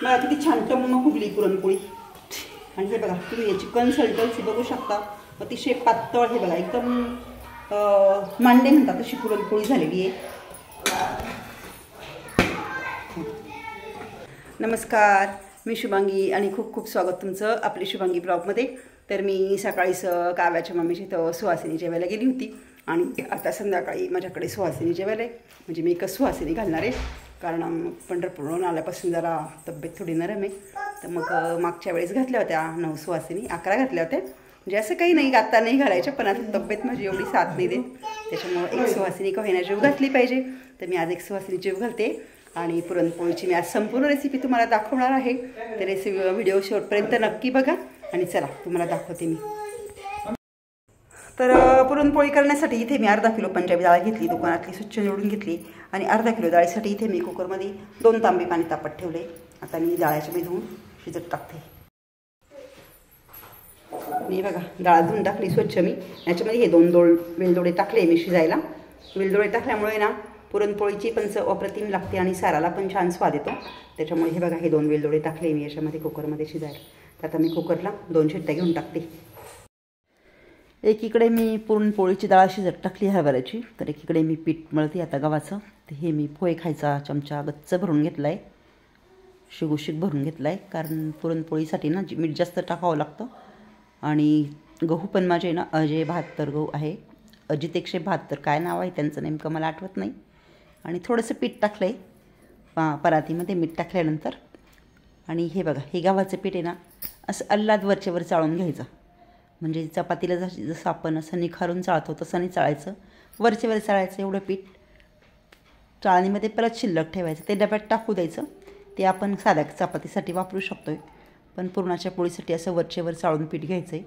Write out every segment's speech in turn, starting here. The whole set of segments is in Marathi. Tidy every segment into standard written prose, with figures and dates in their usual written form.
मला किती छान टम्म फुगली पुरणपोळी. आणि हे बघा तुम्ही याची कन्सिस्टन्सी बघू शकता, अतिशय पातळ. हे बघा एकदम मांडे म्हणतात तशी पुरणपोळी झालेली आहे. नमस्कार, मी शुभांगी आणि खूप खूप स्वागत तुमचं आपली शुभांगी ब्लॉगमध्ये. तर मी सकाळीच काव्याच्या मम्मीची इथं सुहासिनी जेवायला गेली होती आणि आता संध्याकाळी माझ्याकडे सुहासिनी जेवायला आहे. म्हणजे मी एकच सुहासिनी घालणार आहे, कारण पंढरपूरहून आल्यापासून जरा तब्येत थोडी नरम आहे. तर मग मागच्या वेळेस घातल्या होत्या 9 सुहासिनी, 11 घातल्या होत्या. म्हणजे असं काही नाही, आता नाही घालायच्या, पण आता तब्येत माझी एवढी साथ नाही देत, त्याच्यामुळं एक सुहासिनी का होईना जीव घातली पाहिजे. तर मी आज एक सुहासिनी जीव घालते आणि पुरणपोळीची मी आज संपूर्ण रेसिपी तुम्हाला दाखवणार आहे. तर रेसिपी व्हिडिओ शेवटपर्यंत नक्की बघा आणि चला तुम्हाला दाखवते मी. तर पुरणपोळी करण्यासाठी इथे मी अर्धा किलो पंजाबी डाळ घेतली, दुकानातली स्वच्छ निवडून घेतली. आणि अर्धा किलो डाळीसाठी इथे मी कुकरमध्ये 2 तांबे पाणी तापत ठेवले. आता मी डाळाच्या मी धुवून शिजत टाकते. मी बघा डाळ धुवून टाकली स्वच्छ. मी याच्यामध्ये हे 2 वेलदोडे टाकले मी शिजायला. वेलदोडे टाकल्यामुळे ना पुरणपोळीची पण चव अप्रतिम लागते आणि साराला पण छान स्वाद येतो. त्याच्यामुळे हे बघा हे 2 वेलदोडे टाकले मी याच्यामध्ये कुकरमध्ये शिजायला. तर आता मी कुकरला 2 शिट्ट्या घेऊन टाकते. एकीकडे मी पुरणपोळीची डाळ शिजत टाकली हरभऱ्याची, तर एकीकडे मी पीठ मळते आता गव्हाचं. तर हे मी पोहे खायचा चमचा गच्च भरून घेतला आहे, शिगुशिक भरून घेतला आहे, कारण पुरणपोळीसाठी ना मीठ जास्त टाकावं लागतं. आणि गहू पण माझे ना अजय 72 गहू आहे, अजित 172 काय नाव आहे त्यांचं नेमकं मला आठवत नाही. आणि थोडंसं पीठ टाकलं आहे परातीमध्ये मीठ टाकल्यानंतर. आणि हे बघा हे गव्हाचं पीठ आहे ना असं अल्लाद वरच्यावर चाळून घ्यायचं. म्हणजे चपातीला जसं आपण असं निखारून चाळतो तसं नाही चाळायचं, वरच्यावर चाळायचं. एवढं पीठ चाळणीमध्ये परत शिल्लक ठेवायचं, ते डब्यात टाकू द्यायचं. ते आपण साध्या चपातीसाठी वापरू शकतो आहे, पण पुरणाच्या पोळीसाठी असं वरचेवर चाळून पीठ घ्यायचं आहे.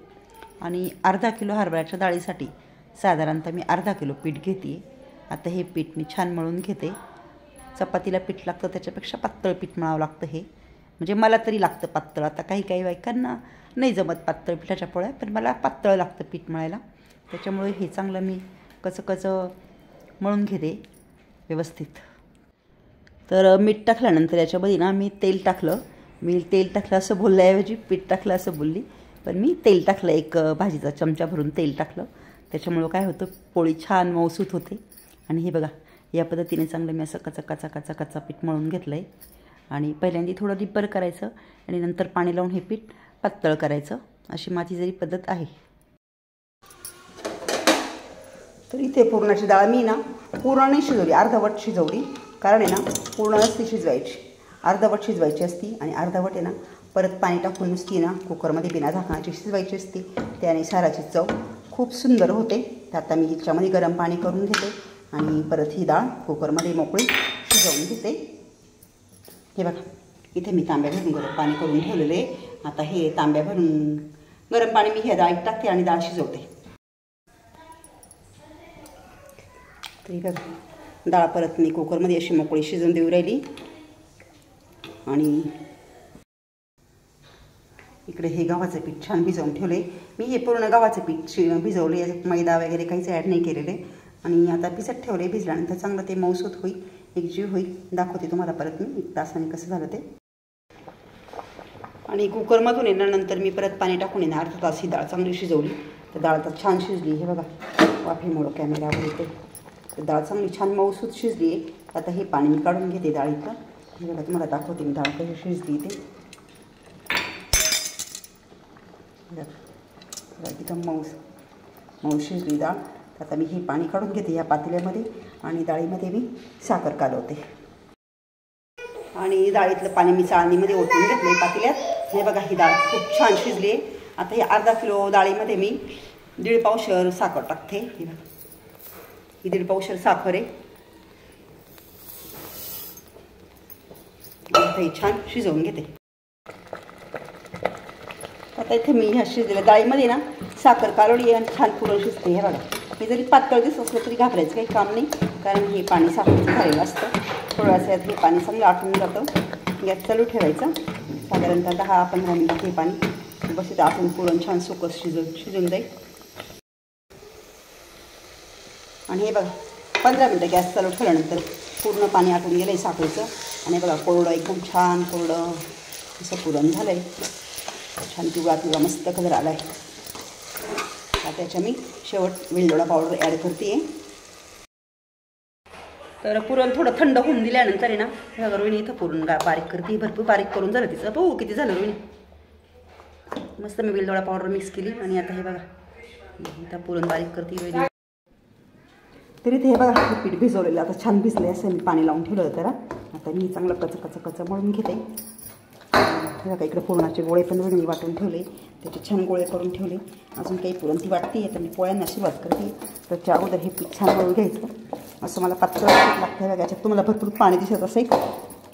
आणि अर्धा किलो हरभऱ्याच्या डाळीसाठी साधारणतः मी अर्धा किलो पीठ घेते. आता हे पीठ मी छान मळून घेते. चपातीला पीठ लागतं त्याच्यापेक्षा पातळ पीठ मळावं लागतं हे, म्हणजे मला तरी लागतं पातळ. आता काही काही बायकांना नाही जमत पातळ पिठाच्या पोळ्या, पण मला पातळ लागतं पीठ मळायला. त्याच्यामुळे हे चांगलं मी कचं मळून घेते व्यवस्थित. तर मीठ टाकल्यानंतर याच्यामध्ये ना मी तेल टाकलं. मी तेल टाकलं असं बोलल्याऐवजी पीठ टाकलं असं बोलली, पण मी तेल टाकलं. एक भाजीचा चमचा भरून तेल टाकलं. त्याच्यामुळं काय होतं पोळी छान मऊसूत होते. आणि हे बघा या पद्धतीने चांगलं मी असं कचा पीठ मळून घेतलं आहे. आणि पहिल्यांदा थोडं डिपर करायचं आणि नंतर पाणी लावून हे पीठ पातळ करायचं, अशी माझी जरी पद्धत आहे. तर इथे पुरणाची डाळ मी ना पूर्ण नाही शिजवली, अर्धवट शिजवली. कारण आहे ना पूर्ण नसती शिजवायची, अर्धवट शिजवायची असती. आणि अर्धवट आहे ना परत पाणी टाकून नुसती ना कुकरमध्ये बिना झाकणाची शिजवायची असती. त्याने साराची चव खूप सुंदर होते. तर आता मी ह्याच्यामध्ये गरम पाणी करून घेते आणि परत ही डाळ कुकरमध्ये मोकळी शिजवून घेते. हे बघा इथे मी तांब्या भरून गरम पाणी करून ठेवलेलं आहे. आता हे तांब्या भरून गरम पाणी मी ह्या डाळीत टाकते आणि डाळ शिजवते. तर बघा डाळ परत मी कुकरमध्ये अशी मोकळी शिजवून देऊ राहिली. आणि इकडे हे गव्हाचं पीठ छान भिजवून ठेवले मी. हे पूर्ण गव्हाचं पीठ भिजवले, मैदा वगैरे काहीच ॲड नाही केलेले. आणि आता भिजत ठेवले. भिजल्यानंतर चांगलं ते मऊसूत होईल, एकजीव होईल. दाखवते तुम्हाला परत मी 1 तासाने कसं झालं ते. आणि कुकरमधून येण्यानंतर मी परत पाणी टाकून येणार अर्धा तास ही डाळ चांगली शिजवली. तर डाळ तर छान शिजली. हे बघा वाफेमुळं कॅमेऱ्यावर येते. तर डाळ चांगली छान मऊसूत शिजली आहे. आता हे पाणी मी काढून घेते डाळीतलं. हे बघा तुम्हाला दाखवते मी डाळ कशी शिजली ते. एकदम मऊ शिजली डाळ. आता मी हे पाणी काढून घेते या पातेल्यामध्ये आणि डाळीमध्ये मी साखर कालवते. आणि डाळीतलं पाणी मी चाळणीमध्ये ओतून घेतलं पातेल्यात. हे बघा ही डाळ खूप छान शिजली आहे. आता हे अर्धा किलो डाळीमध्ये मी 1.5 पावशर साखर टाकते. हे बघा ही 1.5 पावशर साखर आहे. आता हे छान शिजवून घेते. आता इथे मी ह्या शिजलेल्या डाळीमध्ये ना साखर कालवली आणि छान पुरण शिजते. हे बघा हे जरी पातळ दिसत असलं तरी घाबरायचं काही काम नाही, कारण हे पाणी साखरेचं झालेलं असतं. थोड्या वेळात हे पाणी चांगलं आटून जातं. गॅस चालू ठेवायचा. साधारणतः 10-15 मिनिट हे पाणी बस इथं आटून पुरण छान सुकं शिजून जाईल. आणि हे बघा 15 मिनिटं गॅस चालू ठेवल्यानंतर पूर्ण पाणी आटून गेलं आहे साखरेचं. आणि बघा कोरडं एकदम छान कोरडं असं पुरण झालं आहे, छान पिवळा पिवळा मस्त कलर आला आहे. आता त्याच्या मी शेवट वेलदोडा पावडर ॲड करते. तर पुरण थोडं थंड होऊन दिल्यानंतर आहे ना, हे बघा रोहिणी इथं पुरण बारीक करते. भरपूर बारीक करून झालं तिचं. बघू किती झालं रोहिणी. मस्त मी वेलदोडा पावडर मिक्स केली आणि आता हे बघा इथं पुरण बारीक करते रोहिणी. तरी ते हे बघा हे पीठ भिजवलेलं आता छान भिजले असं मी पाणी लावून ठेवलं होतं. आता मी चांगलं कच मळून घेते. हे बघा इकडे पुरणाचे गोळे पण रोहिणी वाटून ठेवले, त्याचे छान गोळे करून ठेवले. अजून काही पुरण ती वाटते तर मी पोळ्यांना सुरुवात करते. त्याच्या अगोदर हे पीठ छान मळून घ्यायचं. असं मला पातळ पीठ लागतं. बघा याच्यात तुम्हाला भरपूर पाणी दिसत असेल.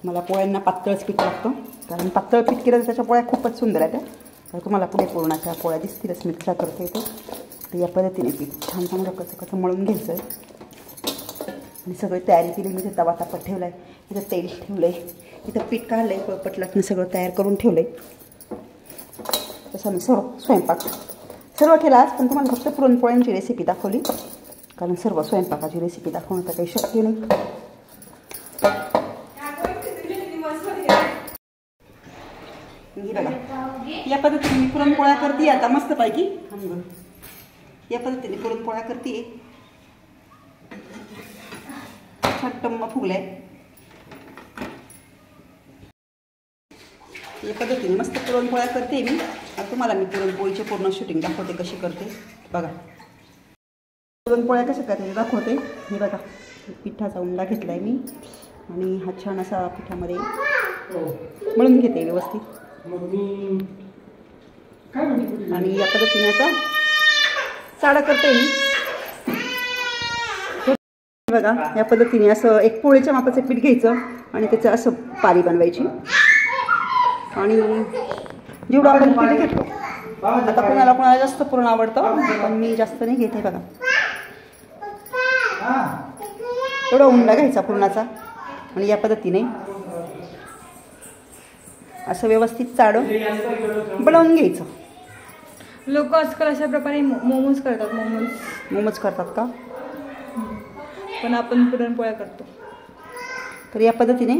मला पोळ्यांना पातळच पीठ लागतं, कारण पातळ पीठ केलं तर त्याच्या पोळ्या खूपच सुंदर आहेत. तर तुम्हाला पुढे पुरणाच्या पोळ्या दिसतीलच मी कशा करते ते. तर या पद्धतीने पीठ छान चांगलं कसं मळून घ्यायचं आहे. आणि सगळी तयारी केली. मी इथे तवा तापत ठेवला आहे, इथं तेल ठेवलं आहे, इथं पीठ काढलं आहे, पळपटलाटनं सगळं तयार करून ठेवलं आहे. तसं मी सर्व केला आज, पण तुम्हाला फक्त पुरणपोळ्यांची रेसिपी दाखवली, कारण सर्व स्वयंपाकाची रेसिपी दाखवणं तर काही शक्य नाही. बघा या पद्धतीने मी पुरणपोळ्या करते आता मस्तपैकी. या पद्धतीने पुरणपोळ्या करते. छान टम्म फुगलाय. या पद्धतीने मस्त पुरणपोळ्या करते मी. आता तुम्हाला मी पुरणपोळीचे पूर्ण शूटिंग दाखवते कशी करते. बघा पुरणपोळ्या कशा करते दाखवते. हे बघा पिठाचा उंडा घेतला आहे मी आणि हा छान असा पिठामध्ये मळून घेते व्यवस्थित. आणि या पद्धतीने आता साडा करते मी. बघा या पद्धतीने असं एक पोळीच्या मापाचं पीठ घ्यायचं आणि त्याचं असं पारी बनवायची. आणि जेवढं आपण पीठ घेतो, आता कोणाला जास्त पुरण आवडतं, पण मी जास्त नाही घेते. बघा एवढा उंडा घ्यायचा पुरणाचा आणि या पद्धतीने असं व्यवस्थित चाळून बनवून घ्यायचं. लोक आजकाल अशा प्रकारे मोमोज करतात. मोमोज करतात का? पण आपण पुरणपोळ्या करतो. तर या पद्धतीने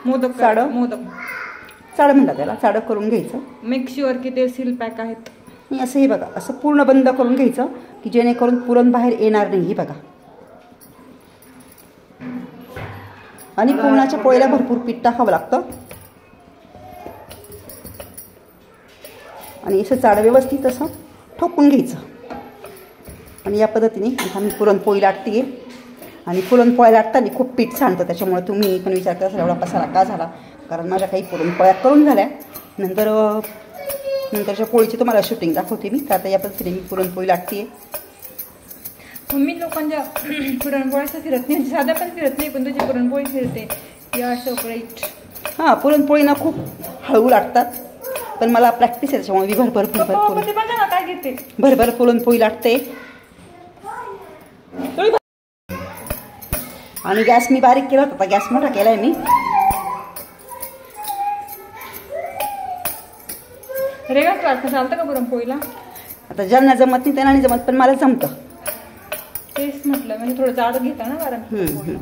मोदक चाळं म्हणतात त्याला. चाळं करून घ्यायचं. मेक शुअर की ते सील पॅक आहेत. आणि असं हे बघा असं पूर्ण बंद करून घ्यायचं की जेणेकरून पुरण बाहेर येणार नाही. हे बघा. आणि पुरणाच्या पोळीला भरपूर पीठ टाकावं लागतं. आणि असं चाळं व्यवस्थित असं ठोकून घ्यायचं. आणि या पद्धतीने आता मी पुरणपोळी लाटते. आणि पुरणपोळ्या लाटताना खूप पीठ सांडतं, त्याच्यामुळे तुम्ही पण विचार करा एवढा पसारा का झाला. कारण माझ्या काही पुरणपोळ्या करून झाल्या. नंतरच्या पोळीची तुम्हाला शूटिंग दाखवते मी. तर आता या पद्धतीने मी पुरणपोळी लाटते. मी लोकांच्या पुरणपोळ्याचं फिरत नाही, साध्या पण फिरत नाही, पण तुझी पुरणपोळी फिरते. या सो ग्रेट. हां पुरणपोळीना खूप हळू लाटतात, पण मला प्रॅक्टिस आहे त्याच्यामुळे मी भरभर पुरणपोळी लाटते. आणि गॅस मी बारीक केला होता, गॅस मोठा केलाय मी. रेगा लाटणं चालतं का पुरणपोळीला? आता ज्यांना जमत नाही त्यांना नाही जमत, पण मला जमतं. तेच म्हटलं, म्हणजे थोडं जाड घेता ना कारण.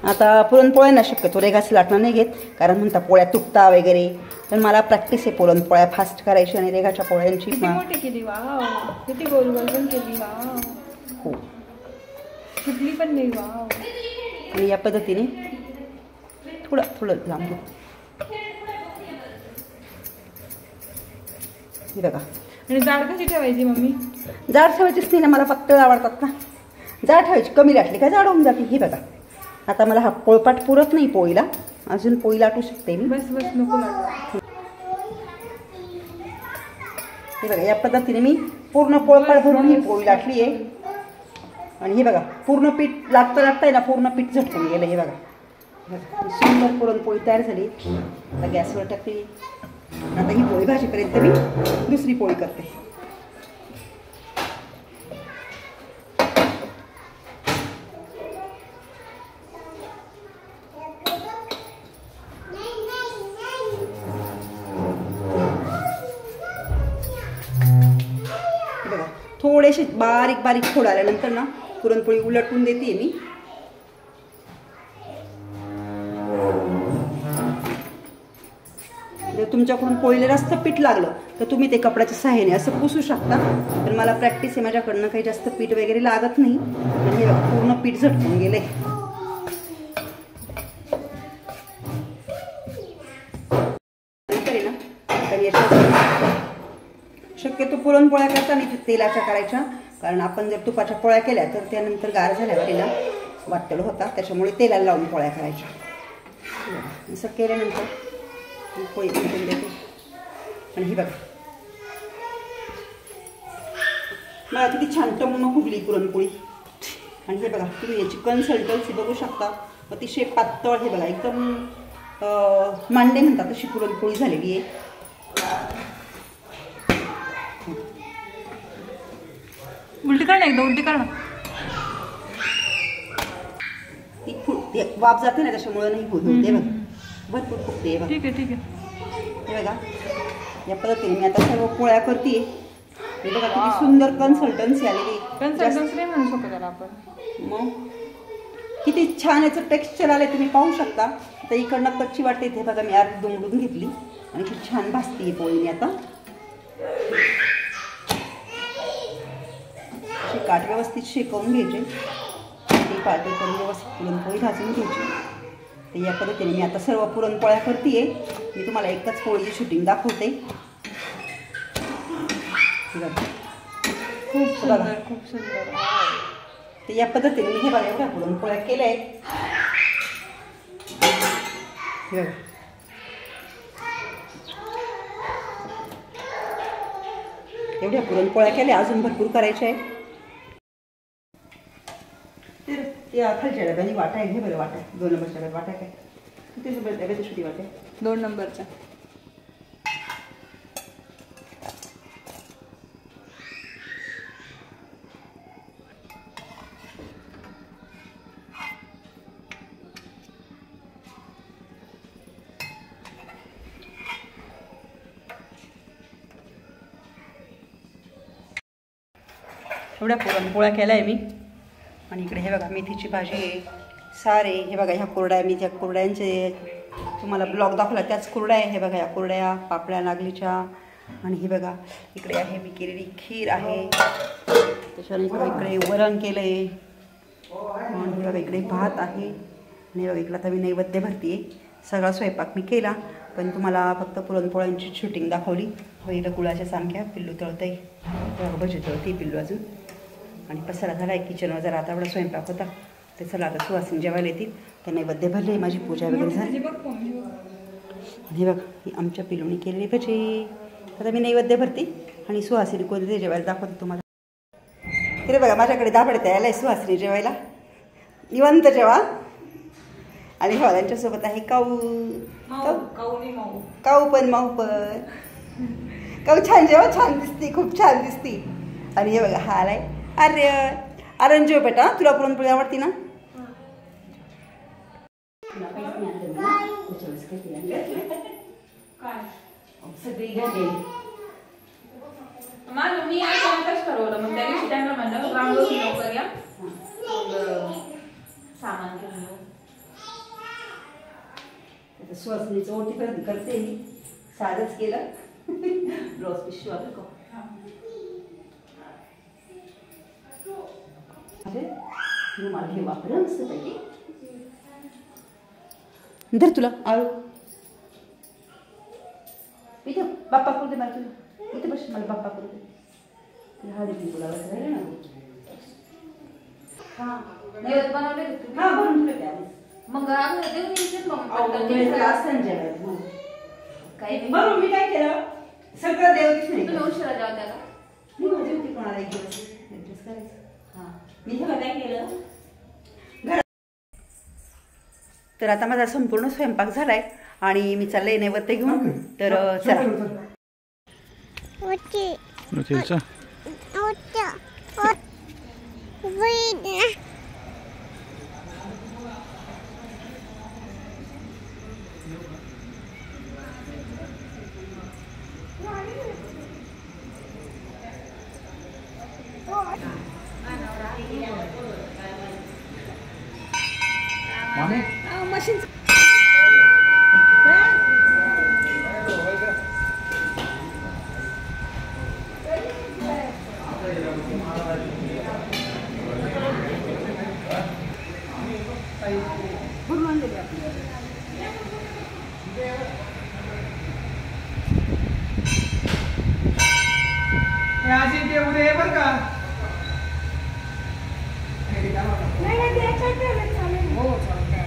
आता पुरणपोळ्यांना शक्यतो रेगाच लाटणं नाही घेत, कारण म्हणता पोळ्या तुटता वगैरे. पण मला प्रॅक्टिस आहे पुरणपोळ्या फास्ट करायची आणि रेगाच्या पोळ्यांची. किती मोठी केली, वाव. किती गोल गोल पण केली, वाव. हो फुटली पण नाही, वाव. आणि या पद्धतीने थोडं लांब. हे बघा. आणि जाड कशी ठेवायची मम्मी? जाड ठेवायचीच नाही ना, मला फक्त आवडतात ना. जाड ठेवायची, कमी लाटली का जाड होऊन जाते. हे बघा आता मला हा पोळपाट पुरत नाही पोळीला, अजून पोळी लाटू शकते मी. बस नको लाटू. हे बघा या पद्धतीने मी पूर्ण पोळपाट भरून ही पोळी लाटली आहे. आणि हे बघा पूर्ण पीठ लाटता ना पूर्ण पीठ झटकून गेलं. हे बघा सुंदर पुरणपोळी तयार झाली. आता गॅसवर टाकली. आता ही पोळी भाजीपर्यंत मी दुसरी पोळी करते. बघा थोडेसे बारीक बारीक फोड आल्यानंतर ना पुरणपोळी उलटून देते मी. जर तुमच्याकडून पोळीला जास्त पीठ लागलं तर तुम्ही ते कपड्याच्या सहाय्याने असं पुसू शकता. पण मला प्रॅक्टिस आहे माझ्याकडनं, काही जास्त पीठ वगैरे लागत नाही आणि हे पूर्ण पीठ झटकून गेले. शक्यतो पुरणपोळ्या करताना तेलाच्या करायच्या, कारण आपण जर तुपाच्या पोळ्या केल्या तर त्यानंतर गार झाल्यावर तिला वाटलेलं होता, त्याच्यामुळे तेलाला लावून पोळ्या करायच्या. असं केल्यानंतर पोळी बनवून देते. आणि ही बघा मला किती छान टम्म फुगली पुरणपोळी. आणि हे बघा तुम्ही याची कन्सिस्टन्सी बघू शकता, अतिशय पातळ. हे बघा एकदम मांडे म्हणतात तशी पुरणपोळी झालेली आहे. उलटी कर ना, एकदा उलटी कर ना. ती वाफ जाते ना त्याच्यामुळे नाही होत. ते बघा भरपूर फुगते. बघा ठीक आहे ठीक आहे. हे बघा या पद्धतीने मी आता सर्व पोळ्या करते. हे बघा किती सुंदर कन्सिस्टन्सी आलेली. कन्सिस्टन्सी नाही म्हणू शकतो त्याला आपण. मग किती छान याचं टेक्स्चर आलं तुम्ही पाहू शकता. आता इकडनं कच्ची वाटते. ते बघा मी अर्धी दुमडून घेतली आणि खूप छान भाजते पोळीने. आता काठ व्यवस्थित शेकवून घ्यायचे, ती पातळ करून व्यवस्थित पुरणपोळी भाजून घ्यायची. तर या पद्धतीने मी आता सर्व पुरणपोळ्या करते. मी तुम्हाला एकच पोळीची शूटिंग दाखवते. खूप सुंदर खूप सुंदर. तर या पद्धतीने मी हे बघा एवढ्या पुरणपोळ्या केल्या आहेत. एवढ्या पुरणपोळ्या केल्या, अजून भरपूर करायचे आहे. त्या खालच्या डब्याने वाटा आहे. हे बरं वाटा 2 नंबरच्या डब्यात वाटा काय किती डब्याची छोटी वाटा आहे 2 नंबरच्या. एवढ्या पुरणपोळ्या केल्या आहे मी. आणि इकडे हे बघा मेथीची भाजी आहे, सारे. हे बघा ह्या कुरड्या, मी त्या कुरड्यांचे तुम्हाला ब्लॉग दाखवला त्याच कुरड्या आहे. हे बघा या कुरड्या पापड्या नागलीच्या. आणि हे बघा इकडे आहे मी केलेली खीर आहे. त्याच्यानंतर इकडे वरण केलं आहे. आणि हे बघा इकडे भात आहे. आणि बघा इकडे आता मी नैवेद्य भरते. सगळा स्वयंपाक मी केला, पण तुम्हाला फक्त पुरणपोळ्यांची शूटिंग दाखवली. इथं गुळाच्या सांख्या पिल्लू तळतंय. भजी तळते पिल्लू अजून. आणि पसारा झाला आहे किचनवर. जरा आता एवढा स्वयंपाक होता ते चला आता सुवासिनी जेवायला येतील. त्या नैवेद्य भरले, माझी पूजा वगैरे झाली. हे बघ ही आमच्या पिल्लूने केलेली भजी. आता मी नैवेद्य भरते आणि सुहासिनी कोणते जेवायला दाखवते तुम्हाला. तरी बघा माझ्याकडे दाबडे तयार आहे सुहासिनी जेवायला. निवांत जेवा. आणि हो त्यांच्यासोबत आहे काऊ. काऊ पण माऊ पण. काऊ छान जेवा, छान दिसती, खूप छान दिसती. आणि हे बघा हा आलाय आर्यन. आर्यन जेव बेटा, तुला पुरणपोळी आवडती ना. मी आज ठरवलं मग त्या दिवशी त्यांना म्हणलं रांगोळी लवकर या, सामान घेऊन येऊ. सुवासिनीचं ओटीपर्यंत करते मी. साधंच केलं. ब्लाऊज पीस शिवायला का रुमाल घे वापर मस्त पैकी. धर तुला आळू इथं बाप्पा करू दे मला. तुला इथे बस, मला बाप्पा करू दे. हा देखील तुला राहिलं ना. हां नैवेद्य बनवले हां बनवून ठेवले आधी. मग बरोबर मी काय केलं सगळं देवतीच नाही. तुम्ही उशिरा जाऊ त्याला. मी माझी होती कोणाला एक दिवस ऍडजस्ट करायचं. हां मी हे काय केलं. तर आता माझा संपूर्ण स्वयंपाक झालाय आणि मी चालले नैवेद्य घेऊन. तर चला. मशीन आज ते उद्या ये बरं का. हो चालतंय.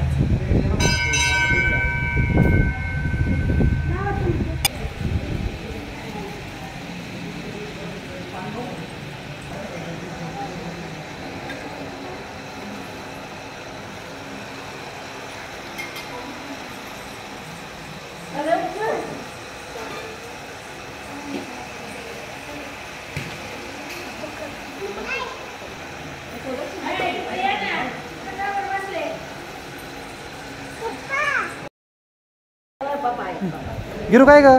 गिरू काय का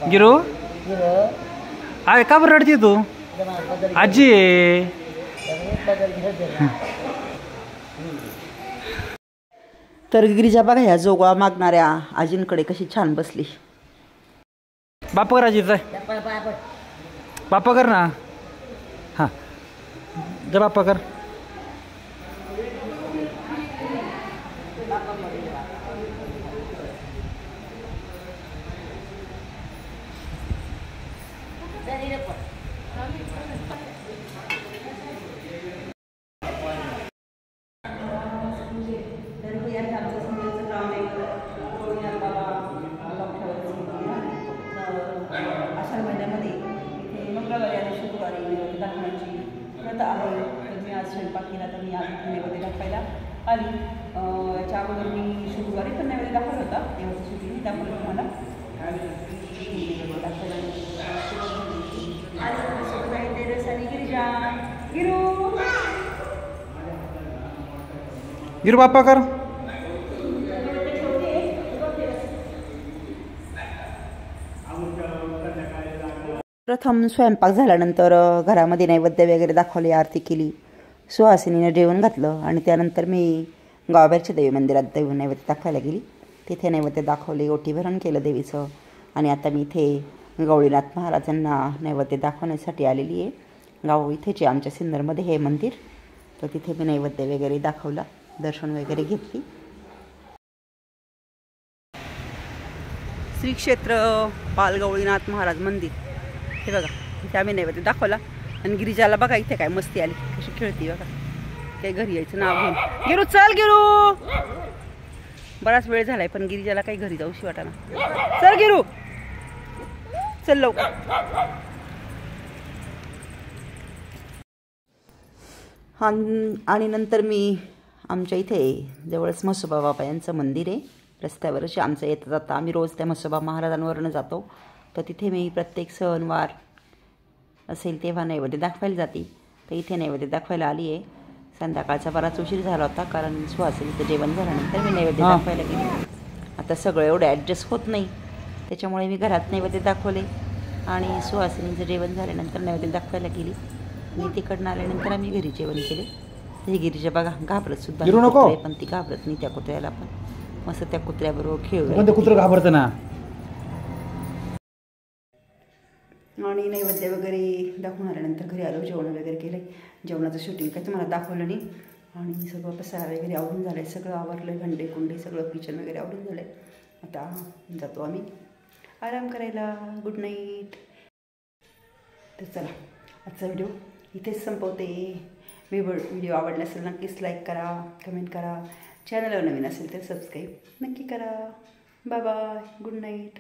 गिरू अरे का बरं रडते तू आजी तर गिरिजा बघा ह्या जोगवा मागणाऱ्या आजींकडे कशी छान बसली. बापा कर आजी बापा कर ना. हां जा बापा कर. आषाढ महिन्यामध्ये इथे मंगळवारी आणि शुक्रवारी दाखवण्याची प्रथा आहे. तर मी आज स्वयंपाक केला तर मी आज नैवेद्य दाखवायला आली. याच्या अगोदर मी शुक्रवारी पण नैवेद्य दाखवला होता, तेव्हा सुटी मी दाखवलं तुम्हाला. गिरू बापा कर. प्रथम स्वयंपाक झाल्यानंतर घरामध्ये नैवेद्य वगैरे दाखवले, आरती केली, सुहासिनीने जेवण घातलं आणि त्यानंतर मी गावाबाहेरच्या देवी मंदिरात देवी नैवेद्य दाखवायला गेली. तिथे नैवेद्य दाखवले, ओटी भरण केलं देवीचं आणि आता मी इथे गवळीनाथ महाराजांना नैवेद्य दाखवण्यासाठी आलेली आहे. गाव इथेच आहे आमच्या सिन्नरमध्ये हे मंदिर. तर तिथे मी नैवेद्य वगैरे दाखवला, दर्शन वगैरे घेतली. श्री क्षेत्र बालगवळीनाथ महाराज मंदिर हे बघा, इथे आम्ही नैवेद्य दाखवला. आणि गिरिजाला बघा इथे काय मस्ती आली, कशी खेळती बघा. काही घरी यायचं नाव घेऊन. गिरू चल गिरू. बराच वेळ झालाय पण गिरिजाला काही घरी जाऊशी वाटाना. चल गिरू चल लवकर. आणि नंतर मी आमच्या इथे जवळच म्हसोबा बाबा यांचं मंदिर आहे, रस्त्यावरच आमचं येतं जातं. आम्ही रोज त्या म्हसोबा महाराजांवरनं जातो. तर तिथे मी प्रत्येक सणवार असेल तेव्हा नैवेद्य दाखवायला जाते. तर इथे नैवेद्य दाखवायला आली आहे. संध्याकाळचा बराच उशीर झाला होता कारण सुहासिनीचं जेवण झाल्यानंतर मी नैवेद्य दाखवायला गेले. आता सगळं एवढं ॲडजस्ट होत नाही, त्याच्यामुळे मी घरात नैवेद्य दाखवले आणि सुहासिनीचं जेवण झाल्यानंतर नैवेद्य दाखवायला गेली. मी तिकडनं आल्यानंतर आम्ही घरी जेवण केले. ही गिरीजा बघा घाबरत सुद्धा नाही, पण ती घाबरत नाही त्या कुत्र्याला. पण मस्त त्या कुत्र्याबरोबर खेळू. कुत्र घाबरतं ना. आणि नैवेद्य वगैरे दाखवून आल्यानंतर घरी आलो, जेवण वगैरे केलं. जेवणाचं शूटिंग काय तुम्हाला दाखवलं नाही. आणि सगळं पसारा वगैरे आवरून झालं आहे, सगळं आवरलं, भांडे कुंडे सगळं किचन वगैरे आवरून झालं आहे. आता जातो आम्ही आराम करायला. Good night. तर चला आजचा व्हिडिओ इथेच संपवते. व्हिडिओ आवडला असेल नक्कीच लाईक करा, कमेंट करा. चॅनलवर नवीन असेल तर सबस्क्राईब नक्की करा. Bye bye. Good night.